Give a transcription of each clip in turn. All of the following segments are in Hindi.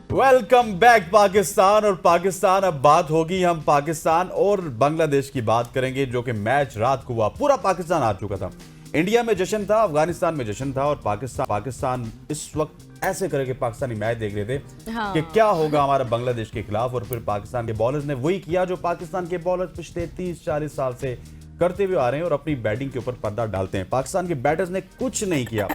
Welcome back Pakistan. और पाकिस्तान, अब बात होगी, हम पाकिस्तान और बांग्लादेश की बात करेंगे, जो कि मैच रात को हुआ। पूरा पाकिस्तान आ चुका था। इंडिया में जश्न था, अफगानिस्तान में जश्न था, और पाकिस्तान इस वक्त ऐसे करके पाकिस्तानी मैच देख रहे थे कि क्या हाँ। होगा हमारा बांग्लादेश के खिलाफ। और फिर पाकिस्तान के बॉलर्स ने वही किया जो पाकिस्तान के बॉलर पिछले 30-40 साल से करते हुए आ रहे हैं, और अपनी बैटिंग के ऊपर पर्दा डालते हैं। पाकिस्तान के बैटर्स ने कुछ नहीं किया।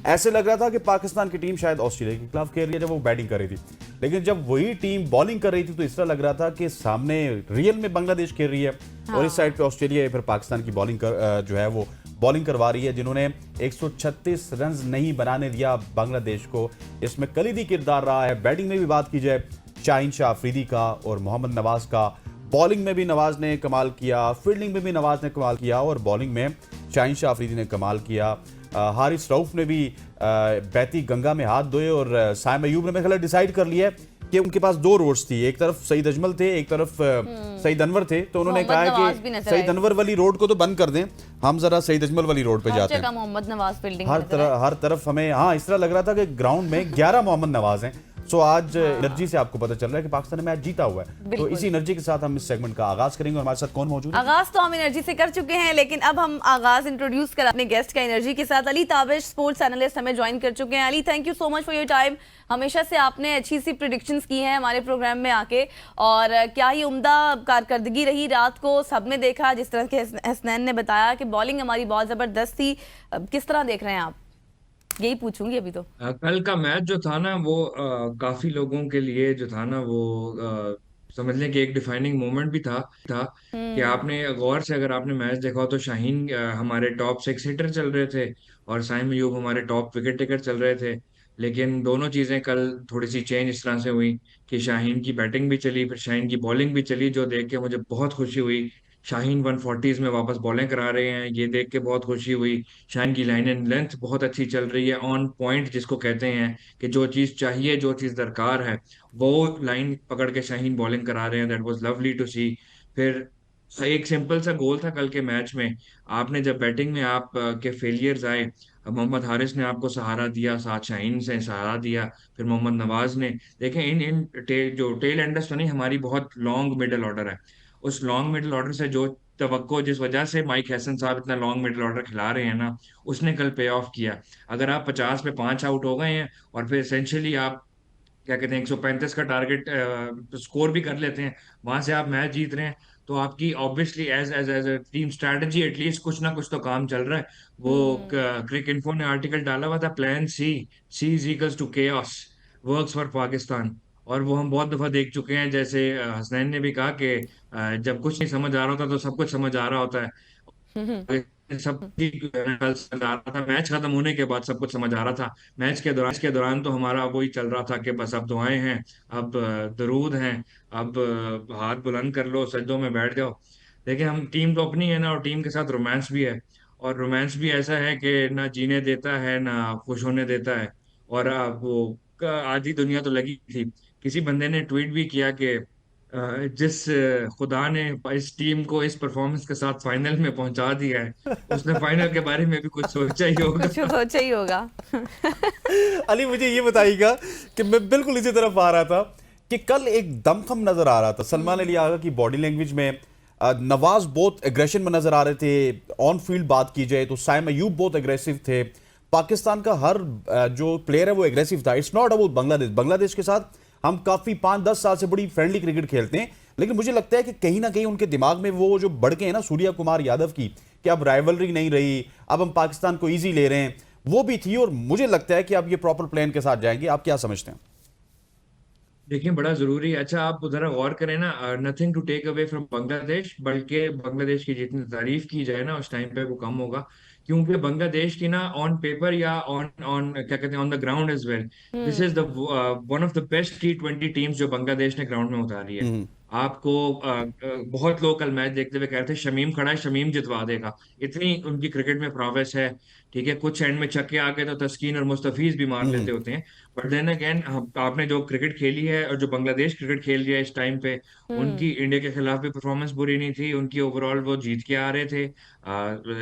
ऐसे लग रहा था कि पाकिस्तान की टीम शायद ऑस्ट्रेलिया के खिलाफ खेल रही है जब वो बैटिंग कर रही थी, लेकिन जब वही टीम बॉलिंग कर रही थी तो इस तरह लग रहा था कि सामने रियल में बांग्लादेश खेल रही है। और इस साइड पे ऑस्ट्रेलिया फिर पाकिस्तान की बॉलिंग जो है वो बॉलिंग करवा रही है, जिन्होंने 136 रन नहीं बनाने दिया बांग्लादेश को। इसमें कलीदी किरदार रहा है। बैटिंग में भी बात की जाए, शाहीन शाह अफरीदी का और मोहम्मद नवाज का। बॉलिंग में भी नवाज ने कमाल किया, फील्डिंग में भी नवाज ने कमाल किया, और बॉलिंग में शाहीन शाह अफरीदी ने कमाल किया। हारिस रऊफ ने भी बहती गंगा में हाथ धोए, और साइम अयूब ने मेरे ख्याल डिसाइड कर लिया कि उनके पास दो रोड्स थी। एक तरफ सईद अजमल थे, एक तरफ सईद अनवर थे। तो उन्होंने कहा है कि सईद अनवर वाली रोड को तो बंद कर दें, हम जरा सईद अजमल वाली रोड पे जाते हैं। मोहम्मद नवाज फील्डिंग हर तरफ हमें, हाँ, इस तरह लग रहा था कि ग्राउंड में 11 मोहम्मद नवाज हैं। सो आज एनर्जी से आपको पता चल रहा है कि पाकिस्तान ने मैच जीता हुआ है। तो इसी एनर्जी के साथ हम इस सेगमेंट का आगाज करेंगे। और हमारे साथ कौन मौजूद है? आगाज तो हम एनर्जी से कर चुके हैं, लेकिन अब हम आगाज इंट्रोड्यूस कर अपने गेस्ट का एनर्जी के साथ। अली ताबिश, स्पोर्ट्स एनालिस्ट, हमें ज्वाइन कर चुके हैं। Ali, thank you so much for your time. हमेशा से आपने अच्छी सी प्रिडिक्शंस की हैं हमारे प्रोग्राम में आके, और क्या ही उम्दा कारकर्दगी रही रात को। सबने देखा, जिस तरह के हसनैन ने बताया कि बॉलिंग हमारी बहुत जबरदस्त थी। किस तरह देख रहे हैं आप? यही पूछूंगी अभी तो। कल का मैच जो था ना वो काफी लोगों के लिए जो था ना वो समझ लें कि एक डिफाइनिंग मोमेंट भी था कि आपने गौर से अगर आपने मैच देखा हो तो शाहीन हमारे टॉप 6 हिटर चल रहे थे और साइम अयूब हमारे टॉप विकेट टेकर चल रहे थे। लेकिन दोनों चीजें कल थोड़ी सी चेंज इस तरह से हुई कि शाहीन की बैटिंग भी चली, फिर शाहीन की बॉलिंग भी चली, जो देख के मुझे बहुत खुशी हुई। शाहीन 140s में वापस बॉलिंग करा रहे हैं, ये देख के बहुत खुशी हुई। शाइन की लाइन एंड लेंथ बहुत अच्छी चल रही है, ऑन पॉइंट जिसको कहते हैं कि जो चीज चाहिए, जो चीज दरकार है वो लाइन पकड़ के शाहीन बॉलिंग करा रहे हैं। दैट वाज लवली टू सी। फिर एक सिंपल सा गोल था कल के मैच में। आपने जब बैटिंग में आप के फेलियर्स आए, मोहम्मद हारिस ने आपको सहारा दिया, साथ शाहीन से सहारा दिया, फिर मोहम्मद नवाज ने। देखें इन इन जो टेल एंडर्स तो नहीं, हमारी बहुत लॉन्ग मिडल ऑर्डर है। उस लॉन्ग मिडल ऑर्डर से जो तवक्को, जिस वजह से माइक हैसन साहब इतना लॉन्ग मिडल ऑर्डर खिला रहे हैं ना, उसने कल पे ऑफ किया। अगर आप 50 पे 5 आउट हो गए हैं और फिर एसेंशियली आप क्या कहते हैं 135 का टारगेट स्कोर भी कर लेते हैं, वहां से आप मैच जीत रहे हैं, तो आपकी obviously as as as a team strategy at least कुछ ना कुछ तो काम चल रहा है। वो क्रिक इन्फो ने आर्टिकल डाला हुआ था, plan C, C is equals to chaos, works for Pakistan. और वो हम बहुत दफा देख चुके हैं। जैसे हसनैन ने भी कहा कि जब कुछ नहीं समझ आ रहा होता तो सब कुछ समझ आ रहा होता है। सब ठीक कल समझ आ रहा था, मैच खत्म होने के बाद सब कुछ समझ आ रहा था। मैच के दौरान तो हमारा वही चल रहा था कि बस अब दुआएं हैं, अब दरूद हैं, अब हाथ बुलंद कर लो, सजदों में बैठ जाओ। देखिए हम टीम तो अपनी है ना, और टीम के साथ रोमांस भी है। और रोमांस भी ऐसा है कि ना जीने देता है ना खुश होने देता है। और आधी दुनिया तो लगी थी। किसी बंदे ने ट्वीट भी किया कि जिस खुदा ने इस टीम को इस परफॉर्मेंस के साथ फाइनल में पहुंचा दिया है, उसने फाइनल के बारे में भी कुछ सोचा ही होगा। कुछ सोचा ही होगा। अली, मुझे ये बताइएगा कि मैं बिल्कुल इसी तरफ आ रहा था कि कल एक दमखम नजर आ रहा था सलमान अली आगा की बॉडी लैंग्वेज में। नवाज बहुत एग्रेशन में नजर आ रहे थे। ऑन फील्ड बात की जाए तो साइम अयूब बहुत एग्रेसिव थे। पाकिस्तान का हर जो प्लेयर है वो एग्रेसिव था। It's not about Bangladesh. Bangladesh के साथ हम काफी 5-10 साल से बड़ी फ्रेंडली क्रिकेट खेलते हैं, लेकिन मुझे लगता है कि कहीं ना कहीं उनके दिमाग में वो जो बढ़के हैं ना सूर्या कुमार यादव की, कि अब राइवलरी नहीं रही, अब हम पाकिस्तान को इजी ले रहे हैं, वो भी थी। और मुझे लगता है कि आप ये प्रॉपर प्लान के साथ जाएंगे। आप क्या समझते हैं? देखिए बड़ा जरूरी है। अच्छा आप जरा गौर करें ना, nothing to take away from Bangladesh, बल्कि बांग्लादेश की जितनी तारीफ की जाए ना उस टाइम पे वो कम होगा। क्योंकि बांग्लादेश की ना ऑन पेपर या ऑन ऑन क्या कहते हैं on the ground as well, this is the one of the best T20 teams जो बांग्लादेश ने ग्राउंड में उतारी है। हम्म। आपको बहुत लोग कल मैच देखते हुए कह रहे थे शमीम खड़ा है, शमीम जितवा देगा, इतनी उनकी क्रिकेट में प्रोग्रेस है। ठीक है, कुछ एंड में छक्के आ गए तो तस्कीन और मुस्तफीज भी मार हम्म। लेते होते हैं। बट देन अगेन आपने जो क्रिकेट खेली है और जो बांग्लादेश क्रिकेट खेल रही है इस टाइम पे, उनकी इंडिया के खिलाफ भी परफॉर्मेंस बुरी नहीं थी। उनकी ओवरऑल वो जीत के आ रहे थे।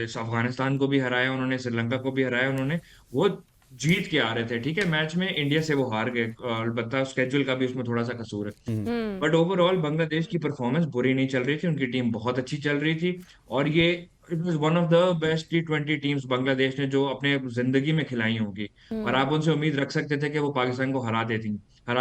इस अफगानिस्तान को भी हराया उन्होंने, श्रीलंका को भी हराया उन्होंने। वो जीत के आ रहे थे, ठीक है, मैच में इंडिया से वो हार गए, अलबत्ता स्केड्यूल का भी उसमें थोड़ा सा कसूर है। हम्म। बट ओवरऑल बांग्लादेश की परफॉर्मेंस बुरी नहीं चल रही थी, उनकी टीम बहुत अच्छी चल रही थी। और ये it was one of the best T20 teams Bangladesh ने जो अपने जिंदगी में खिलाई होंगी। और हम्म। आप उनसे उम्मीद रख सकते थे कि वो पाकिस्तान को हरा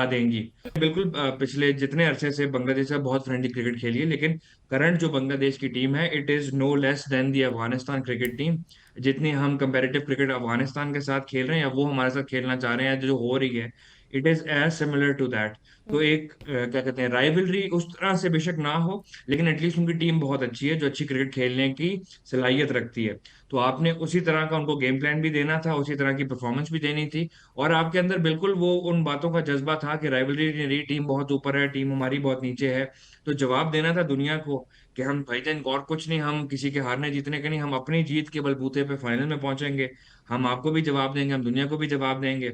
देंगी। बिल्कुल पिछले जितने अरसे से बांग्लादेश से बहुत फ्रेंडली क्रिकेट खेली है, लेकिन करंट जो बांग्लादेश की टीम है, it is no less than the Afghanistan cricket team. जितनी हम कंपेरेटिव क्रिकेट अफगानिस्तान के साथ खेल रहे हैं या वो हमारे साथ खेलना चाह रहे हैं, जो हो रही है, it is as similar to that. तो एक क्या कहते हैं, राइवलरी उस तरह से बेशक ना हो, लेकिन एटलीस्ट उनकी टीम बहुत अच्छी है जो अच्छी क्रिकेट खेलने की सलाहियत रखती है। तो आपने उसी तरह का उनको गेम प्लान भी देना था, उसी तरह की परफॉर्मेंस भी देनी थी। और आपके अंदर बिल्कुल वो उन बातों का जज्बा था कि राइवलरी नहीं, टीम बहुत ऊपर है, टीम हमारी बहुत नीचे है। तो जवाब देना था दुनिया को कि हम भाईजान और कुछ नहीं, हम किसी के हारने जीतने के नहीं, हम अपनी जीत के बलबूते पे फाइनल में पहुंचेंगे। हम आपको भी जवाब देंगे, हम दुनिया को भी जवाब देंगे।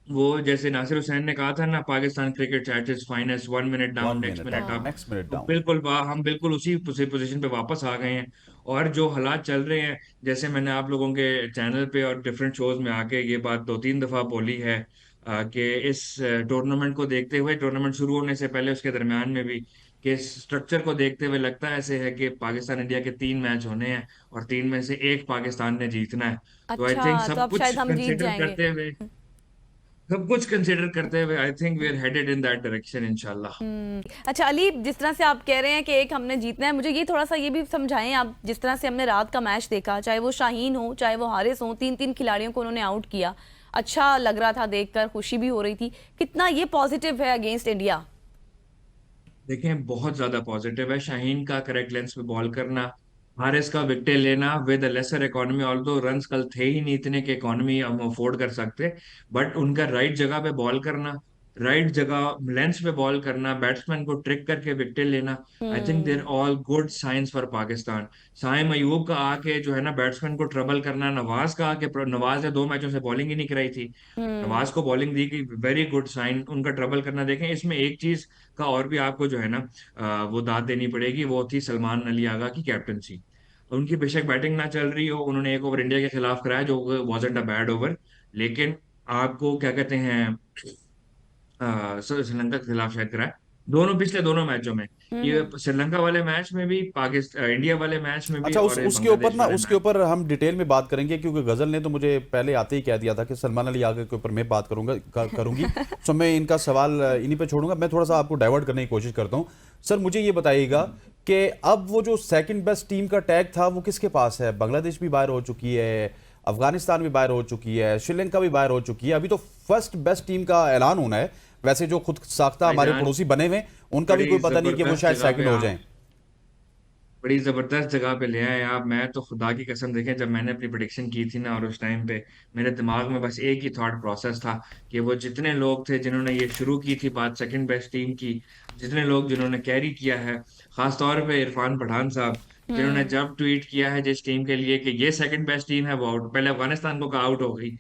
वो जैसे नासिर हुसैन ने कहा था ना, Pakistan cricket at its finest, 1 minute one down next minute minute up up. हाँ। नेक्स्ट मिनट तो डाउन। बिल्कुल हम बिल्कुल उसी पोजीशन पे वापस आ गए हैं। और जो हालात चल रहे हैं, जैसे मैंने आप लोगों के चैनल पे और डिफरेंट शोज में आके ये बात 2-3 दफा बोली है, कि इस टूर्नामेंट को देखते हुए, टूर्नामेंट शुरू होने से पहले उसके दरमियान में भी, कि स्ट्रक्चर को देखते हुए लगता ऐसे है कि पाकिस्तान इंडिया के 3 मैच होने हैं और 3 में से एक पाकिस्तान ने जीतना है। तो आई थिंक अच्छा, तो अब शायद हम जीत जाएंगे। सब कुछ कंसिडर करते हुए I think we are headed in that direction इंशाल्लाह। अच्छा अली, जिस तरह से आप कह रहे हैं कि एक हमने जीतना है, मुझे ये थोड़ा सा ये भी समझाएं आप। जिस तरह से हमने रात का मैच देखा, चाहे वो शाहीन हो चाहे वो हारिस हो, 3-3 खिलाड़ियों को उन्होंने आउट किया। अच्छा लग रहा था देखकर, खुशी भी हो रही थी। कितना ये पॉजिटिव है अगेंस्ट इंडिया? देखें, बहुत ज्यादा पॉजिटिव है शाहीन का करेक्ट लेंथ पे बॉल करना, हारिस का विकेट लेना with lesser economy, although runs कल थे ही नहीं इतने कि इकोनॉमी हम अफोर्ड कर सकते। बट उनका राइट जगह पे बॉल करना, राइट जगह लेंथ पे बॉल करना, बैट्समैन को ट्रिक करके विकेट लेना, I think there hmm. All good signs for Pakistan. Saim Ayub का आके जो है ना बैट्समैन को ट्रबल करना, नवाज का आके, नवाज ने 2 मैचों से बॉलिंग ही नहीं कराई थी, हम्म। नवाज को बॉलिंग दी गई, वेरी गुड साइन उनका ट्रबल करना। देखें, इसमें एक चीज का और भी आपको जो है ना वो दाद देनी पड़ेगी, वो थी सलमान अली आगा की कैप्टनसी। उनकी बेशक बैटिंग ना चल रही हो, उन्होंने एक ओवर इंडिया के खिलाफ कराया जो वाजंट अ बैड ओवर, लेकिन आपको क्या कहते हैं, श्रीलंका के खिलाफ शायद कराया, दोनों मैचों में, ये हम्म। श्रीलंका वाले मैच में भी, पाकिस्तान इंडिया वाले मैच में भी, अच्छा, उस और ये उसके ऊपर बांग्लादेश ना, वाले उसके मैच। ऊपर हम डिटेल में बात करेंगे, क्योंकि गजल ने तो मुझे पहले आते ही कह दिया था कि सलमान अली आगे के ऊपर मैं बात करूंगी। सो मैं इनका सवाल इन्हीं पे छोड़ूंगा। मैं थोड़ा सा आपको डाइवर्ट करने की कोशिश करता हूं। सर मुझे ये बताइएगा कि अब वो जो सेकंड बेस्ट टीम का टैग था वो किसके पास है? बांग्लादेश भी बाहर हो चुकी है, अफगानिस्तान भी बाहर हो चुकी है, श्रीलंका भी बाहर हो चुकी है। अभी तो फर्स्ट बेस्ट टीम का ऐलान होना है। वैसे जो खुद साख्ता हमारे भाईजान, पड़ोसी बने हुए हैं, उनका भी बड़ी कोई पता नहीं कि वो जबरदस्त शायद जगह सेकंड पे हो आप जाएं। बड़ी जबरदस्त जगह पे ले आए आप। मैं तो खुदा की कसम, देखें, जब मैंने अपनी प्रिडिक्शन की थी ना, और उस टाइम पे मेरे दिमाग में बस एक ही थॉट प्रोसेस था कि वो जितने लोग थे जिन्होंने ये शुरू की थी बात सेकंड बेस्ट टीम की, जितने लोग जिन्होंने कैरी किया है, खास तौर पे इरफान पठान साहब, जिन्होंने हम्म। जब ट्वीट किया है जिस टीम के लिए कि ये सेकंड बेस्ट टीम है, वो आउट, पहले अफगानिस्तान को कहा आउट हो गई,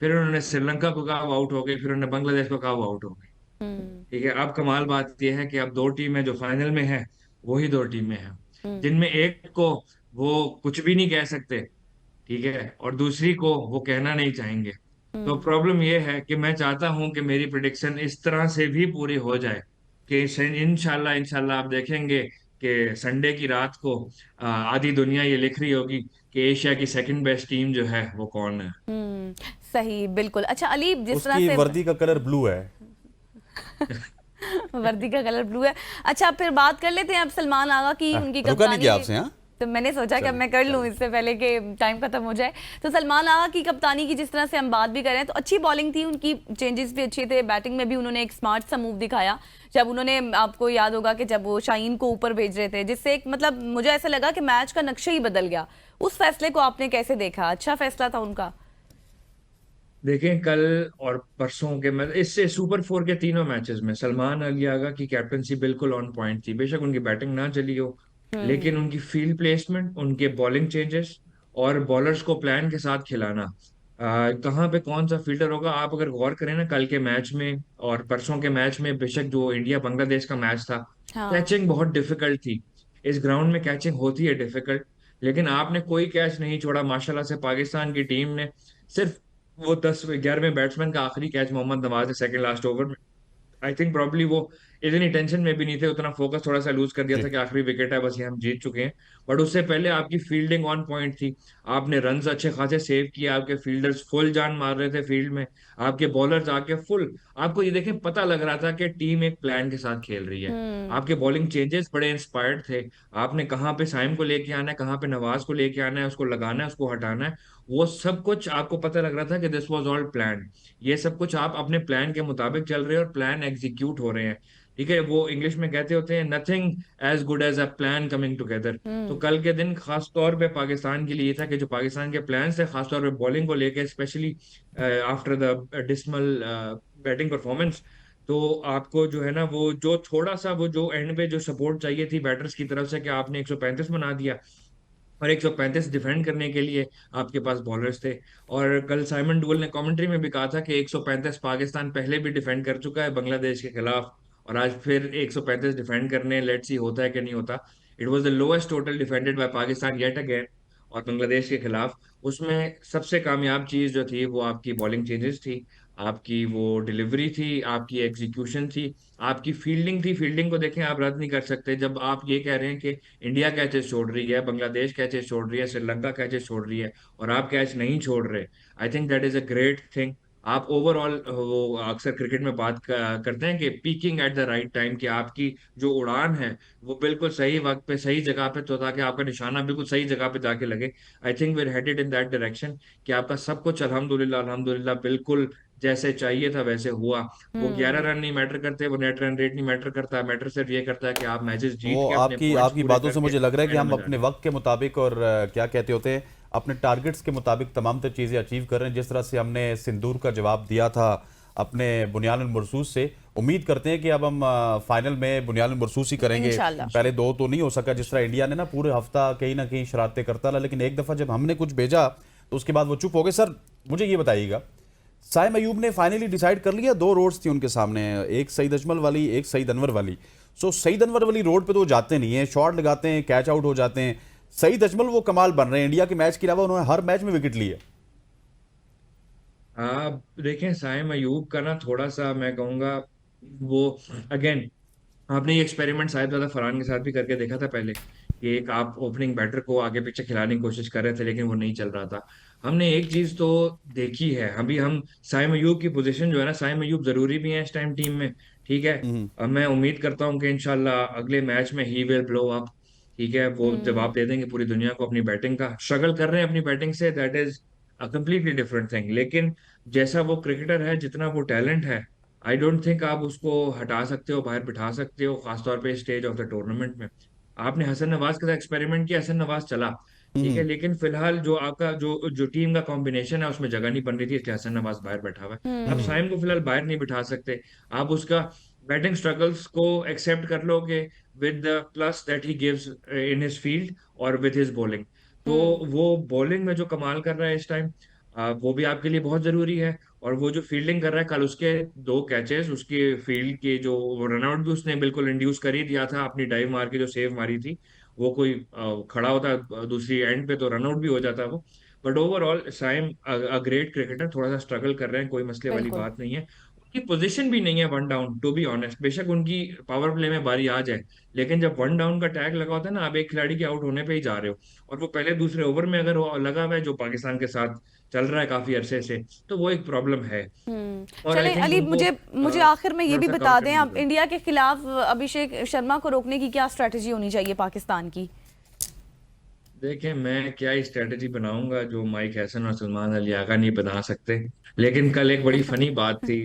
फिर उन्होंने श्रीलंका को कहा वो आउट हो गई, फिर उन्होंने बांग्लादेश को कहा वो आउट हो गई। हम्म। ठीक है, अब कमाल बात यह है कि अब 2 टीमें जो फाइनल में है, वही 2 टीमें हैं, हम्म। जिनमें एक को वो कुछ भी नहीं कह सकते, ठीक है, और दूसरी को वो कहना नहीं चाहेंगे। तो हम्म। प्रॉब्लम यह है कि मैं चाहता हूं कि मेरी प्रिडिक्शन इस तरह से भी पूरी हो जाए कि इंशाल्लाह इंशाल्लाह आप देखेंगे कि संडे की रात को आधी दुनिया ये लिख रही होगी कि एशिया की सेकंड बेस्ट टीम जो है वो कौन है। हम्म। सही, बिल्कुल। अच्छा अली, जिस तरह उसकी से वर्दी का कलर ब्लू है। वर्दी का कलर ब्लू है। अच्छा, फिर बात कर लेते हैं अब सलमान आगा की, उनकी रुका नहीं कप्तानी। गया आपसे। हाँ, तो मैंने सोचा कि अब चलिए मैं कर लूं चलिए। इससे पहले कि टाइम खत्म हो जाए। तो सलमान आगा की कप्तानी की जिस तरह से हम बात भी कर रहे हैं, तो अच्छी बॉलिंग थी उनकी, चेंजेस भी अच्छे थे, बैटिंग में भी उन्होंने एक स्मार्ट सा मूव दिखाया। जब उन्होंने, आपको याद होगा कि जब वो शाहीन को ऊपर भेज रहे थे, जिससे एक मतलब मुझे ऐसा लगा कि मैच का नक्शा ही बदल गया। उस फैसले को आपने कैसे देखा? अच्छा फैसला था उनका? देखें, कल और परसों के मैच, इससे सुपर 4 के तीनों मैचेस में सलमान अली आगा की कैप्टनसी बिल्कुल ऑन पॉइंट थी। बेशक उनकी बैटिंग ना चली हो, लेकिन उनकी फील्ड प्लेसमेंट, उनके बॉलिंग चेंजेस और बॉलर्स को प्लान के साथ खिलाना, कहाँ पे कौन सा फील्डर होगा, आप अगर गौर करें ना कल के मैच में और परसों के मैच में, बेशक जो इंडिया बांग्लादेश का मैच था, हाँ। कैचिंग बहुत डिफिकल्ट थी। इस ग्राउंड में कैचिंग होती है डिफिकल्ट, लेकिन आपने कोई कैच नहीं छोड़ा माशाल्लाह से। पाकिस्तान की टीम ने सिर्फ वो 10 11वें बैट्समैन का आखिरी कैच मोहम्मद नवाज ने सेकंड लास्ट ओवर में, आई थिंक प्रॉब्ली वो इतनी टेंशन में भी नहीं थे, उतना फोकस थोड़ा सा लूज कर दिया था जी। कि आखिरी विकेट है बस ये हम जीत चुके हैं। बट उससे पहले आपकी फील्डिंग ऑन पॉइंट थी, आपने रन्स अच्छे खासे सेव किए, आपके फील्डर्स फुल जान मार रहे थे फील्ड में, आपके बॉलर्स आके फुल, आपको ये देखे पता लग रहा था कि टीम एक प्लान के साथ खेल रही है। हम्म। आपके बॉलिंग चेंजेस बड़े इंस्पायर्ड थे, आपने कहाँ पे साइम को लेके आना है, कहाँ पे नवाज को लेके आना है, उसको लगाना है, उसको हटाना है, वो सब कुछ आपको पता लग रहा था कि दिस वाज ऑल प्लान। ये सब कुछ आप अपने प्लान के मुताबिक चल रहे हैं और प्लान एग्जीक्यूट हो रहे हैं। ठीक है, वो इंग्लिश में कहते होते हैं nothing as good as a plan coming together. तो हम्म। कल के दिन खास तौर पे पाकिस्तान के लिए ये था कि जो पाकिस्तान के प्लान थे खास तौर पे बॉलिंग को लेके, specially after the dismal batting performance, तो आपको जो है ना वो जो थोड़ा सा वो जो एंड पे जो सपोर्ट चाहिए थी बैटर्स की तरफ से कि आपने 135 बना दिया, और 135 डिफेंड करने के लिए आपके पास बॉलर्स थे। और कल साइमन डुअल ने कमेंट्री में भी कहा था कि 135 पाकिस्तान पहले भी डिफेंड कर चुका है बांग्लादेश के खिलाफ, और आज फिर 135 डिफेंड करने, लेट्स सी होता है कि नहीं होता। It was the lowest total defended bye Pakistan yet again, और बांग्लादेश के खिलाफ उसमें सबसे कामयाब चीज जो थी वो आपकी बॉलिंग चेंजेस थी, आपकी वो डिलीवरी थी, आपकी एग्जीक्यूशन थी, आपकी फील्डिंग थी। फील्डिंग को देखें, आप रद्द नहीं कर सकते। जब आप ये कह रहे हैं कि इंडिया कैचेस छोड़ रही है, बांग्लादेश कैचेस छोड़ रही है, श्रीलंका कैचेस छोड़ रही है, और आप कैच नहीं छोड़ रहे, I think that is a great thing. आप ओवरऑल वो अक्सर क्रिकेट में बात करते हैं कि peeking at the right time, कि आपकी जो उड़ान है वो बिल्कुल सही वक्त पे सही जगह पे, तो ताकि आपका निशाना बिल्कुल सही जगह पे जाके लगे। I think we are headed in that direction, कि आपका सब कुछ अल्हम्दुलिल्लाह अल्हम्दुलिल्लाह बिल्कुल जैसे चाहिए था वैसे हुआ। वो 11 रन नहीं मैटर करते, वो नेट रन रेट नहीं मैटर करता, मैटर सिर्फ ये करता है कि आप मैचेस जीत वो के अपने आपकी पॉइंट्स आपकी पूरे बातों से करके मुझे लग रहा है कि फाइनल हम में अपने जाते हैं। वक्त के मुताबिक और क्या कहते होते हैं, अपने टारगेट्स के मुताबिक तमाम तर चीज़ें अचीव कर रहे हैं। जिस तरह से हमने सिंदूर का जवाब दिया था अपने बुनियाद मरसूस से, उम्मीद करते हैं कि अब हम फाइनल में बुनियाद मरसूस ही करेंगे। इंशाल्लाह। पहले दो तो नहीं हो सका, जिस तरह इंडिया ने ना पूरे हफ्ता कहीं ना कहीं शरारतें करता रहा, लेकिन एक दफ़ा जब हमने कुछ भेजा तो उसके बाद वो चुप हो गए। सर मुझे ये बताइएगा, साइम अयूब ने फाइनली डिसाइड कर लिया, दो रोड्स थी उनके सामने, एक सईद अजमल वाली, एक सईद अनवर वाली। सो सईद अनवर वाली रोड पे तो वो जाते नहीं है, शॉट लगाते हैं, कैच आउट हो जाते हैं। सईद अजमल वो कमाल बन रहे हैं, इंडिया के मैच के अलावा उन्होंने हर मैच में विकेट लिए। आप देखें साइम अयूब का ना थोड़ा सा मैं कहूंगा, वो अगेन आपने ये एक्सपेरिमेंट शायद वाला फरहान के साथ भी करके देखा था पहले, कि एक आप ओपनिंग बैटर को आगे पीछे खिलाने की कोशिश कर रहे थे लेकिन वो नहीं चल रहा था। हमने एक चीज तो देखी है अभी, हम साइम अयूब की पोजीशन जो है ना, साइम अयूब जरूरी भी है इस टाइम टीम में। ठीक है, हम्म। अब मैं उम्मीद करता हूँ कि इंशाल्लाह अगले मैच में ही विल ब्लो अप। ठीक है, वो हम्म। जवाब दे देंगे पूरी दुनिया को अपनी बैटिंग का। स्ट्रगल कर रहे हैं अपनी बैटिंग से, that is a completely different thing, लेकिन जैसा वो क्रिकेटर है, जितना वो टैलेंट है, आई डोंट थिंक आप उसको हटा सकते हो, बाहर बिठा सकते हो, खासतौर पे स्टेज ऑफ द टूर्नामेंट में। आपने हसन नवाज के साथ एक्सपेरिमेंट किया, हसन नवाज चला, ठीक है, हम्म। लेकिन फिलहाल जो आपका जो जो टीम का कॉम्बिनेशन है उसमें जगह नहीं बन रही थी, इसलिए हसन नवाज बाहर बैठा हुआ है। अब हम्म। साइम को फिलहाल बाहर नहीं बिठा सकते। आप उसका बैटिंग स्ट्रगल्स को एक्सेप्ट कर लोगे with the plus that he gives in his field और विद हिज बॉलिंग। तो हम्म। वो बॉलिंग में जो कमाल कर रहा है इस टाइम, वो भी आपके लिए बहुत जरूरी है। और वो जो फील्डिंग कर रहा है, कल उसके दो कैचेस, उसके फील्ड के जो रनआउट भी उसने बिल्कुल इंड्यूस कर ही दिया था, अपनी डाइव मार के जो सेव मारी थी। वो कोई खड़ा होता दूसरी एंड पे तो रनआउट भी हो जाता वो। But overall Saim a great cricketer, थोड़ा सा स्ट्रगल कर रहे हैं, कोई मसले वाली बिल्कुल। बात नहीं है। उनकी पोजीशन भी नहीं है one down, to be honest. बेशक उनकी पावर प्ले में बारी आ जाए, लेकिन जब वन डाउन का टैग लगा होता है ना, आप एक खिलाड़ी के आउट होने पे ही जा रहे हो, और वो पहले दूसरे ओवर में अगर वो लगा हुआ है, जो पाकिस्तान के साथ चल रहा है काफी अरसे से, तो वो एक प्रॉब्लम है। और आई चलें थिंक अली, उनको मुझे मुझे आखिर में ये थोड़ा भी सा बता दें, कॉन्फिडेंस अब इंडिया के खिलाफ अभिषेक शर्मा को रोकने की क्या स्ट्रेटजी होनी चाहिए पाकिस्तान की? देखें, मैं क्या ही स्ट्रेटेजी बनाऊंगा जो माइक हैसन और सलमान अली आगा नहीं बना सकते। लेकिन कल एक बड़ी फनी बात थी,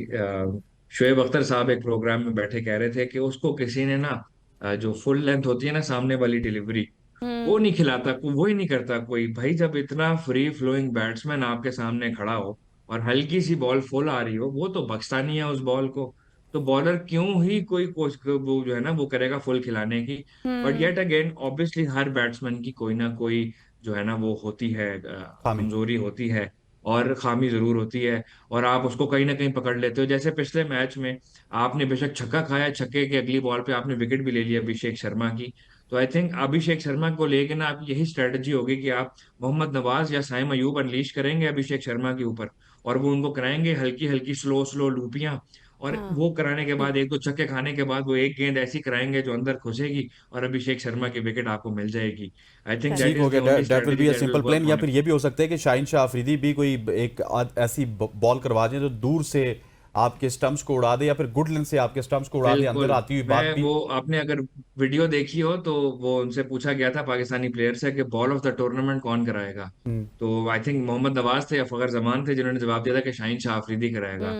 शोएब अख्तर साहब एक प्रोग्राम में बैठे कह रहे थे कि उसको किसी ने ना जो फुल लेंथ होती है ना सामने वाली डिलीवरी, वो हम्म। नहीं खिलाता, वो ही नहीं करता कोई। भाई जब इतना फ्री फ्लोइंग बैट्समैन आपके सामने खड़ा हो और हल्की सी बॉल फुल आ रही हो, वो तो बख्शता नहीं है उस बॉल को। तो बॉलर क्यों ही कोई कोच वो जो है ना वो करेगा फुल खिलाने की। But hmm. Yet again obviously her batsman की कोई ना कोई जो है ना वो होती है, खामी। कमजोरी होती है और खामी जरूर होती है। और आप उसको कहीं ना कहीं पकड़ लेते हो, जैसे पिछले मैच में आपने बेशक छक्का खाया, छक्के की अगली बॉल पे आपने विकेट भी ले लिया अभिषेक शर्मा की। तो आई थिंक अभिषेक शर्मा को लेके ना आप यही स्ट्रेटजी होगी कि आप मोहम्मद नवाज या साइम अयूब अनलीश करेंगे अभिषेक शर्मा के ऊपर, और वो उनको कराएंगे हल्की हल्की स्लो स्लो लूपियां, और हाँ वो कराने के बाद एक दो छक्के खाने के बाद वो एक गेंद ऐसी कराएंगे जो अंदर घुसेगी और अभिषेक शर्मा की विकेट आपको मिल जाएगी। आई थिंक दैट ठीक इज हो द गया, only that will strategy be a that will simple plan. Work या ऑन फिर ये भी हो सकता है कि शाहीन शाह अफरीदी भी कोई एक ऐसी बॉल करवा दें जो दूर से आपके स्टंप्स को उड़ा दे, या फिर गुड लेंथ से आपके स्टंप्स को उड़ा दे, अंदर बिल्कुल। आती हुई बात मैं भी। वो आपने अगर वीडियो देखी हो तो वो उनसे पूछा गया था पाकिस्तानी प्लेयर से कि बॉल ऑफ द टूर्नामेंट कौन कराएगा, हम्म। तो आई थिंक मोहम्मद नवाज थे या फखर जमान थे जिन्होंने जवाब दिया था कि शाहीन शाह अफरीदी कराएगा।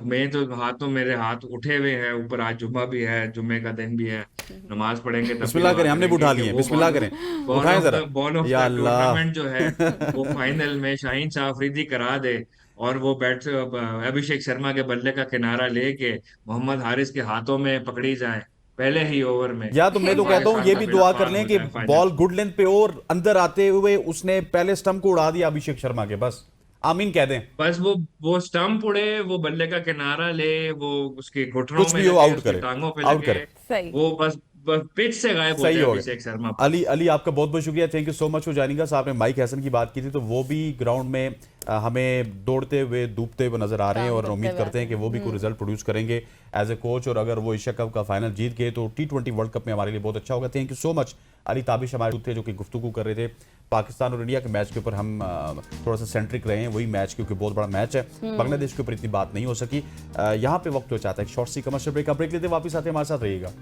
मैं तो हाथों मेरे हाथ उठे हुए हैं ऊपर, आज जुम्मा भी है, जुम्मे का दिन भी है, नमाज पढ़ेंगे तब भी बिस्मिल्लाह दुआ करें, हमने भी करेंगे उठा कि लिए, वो बिस्मिल्लाह करें, उठाएं जरा। बॉल ऑफ या द अल्लाह। टूर्नामेंट जो है वो फाइनल में शाहीन शाह अफरीदी करा दे, और वो बैट अभिषेक शर्मा के बल्ले का किनारा लेके मोहम्मद हारिस के हाथों में पकड़ी जाए पहले ही ओवर में, या तो मैं और तो कहता हूं Exactly. ये पाकिस्तान का भी बेड़ा दुआ कर पार लें हो कि जाए फाइनल। बॉल गुड लेंथ पे और अंदर आते हुए उसने पहले स्टंप को उड़ा दिया अभिषेक शर्मा के, बस आमीन कह दें। बस वो स्टंप उड़े, वो बल्ले का किनारा ले, वो उसके घुटनों कुछ में भी हो, लगे, आउट उसकी करे, टांगों पे आउट लगे, करे। सही। वो बस पिच से गायब हो सही जाए हो अभिषेक गया। शर्मा। अली अली आपका बहुत बहुत शुक्रिया, thank you so much for joining us. आपने माइक हैसन की बात की थी, तो वो भी ग्राउंड में हमें दौड़ते हुए डूबते हुए नजर आ रहे हैं, काम और करते उम्मीद हुए करते हैं कि वो भी कोई रिजल्ट प्रोड्यूस करेंगे एज ए कोच, और अगर वो एशिया कप का फाइनल जीत गए तो T20 वर्ल्ड कप में हमारे लिए बहुत अच्छा होगा। Thank you so much. Ali Tabish हमारे थे जो कि गुफ्तगू कर रहे थे पाकिस्तान और इंडिया के मैच के ऊपर। हम थोड़ा सा सेंट्रिक रहे हैं वही मैच, क्योंकि बहुत बड़ा मैच है, बांग्लादेश के ऊपर इतनी बात नहीं हो सकी। यहाँ पे वक्त हो चाहता है एक शॉर्ट सी कमर्शियल ब्रेक लेते वापस आते हैं, हमारे साथ रहिएगा।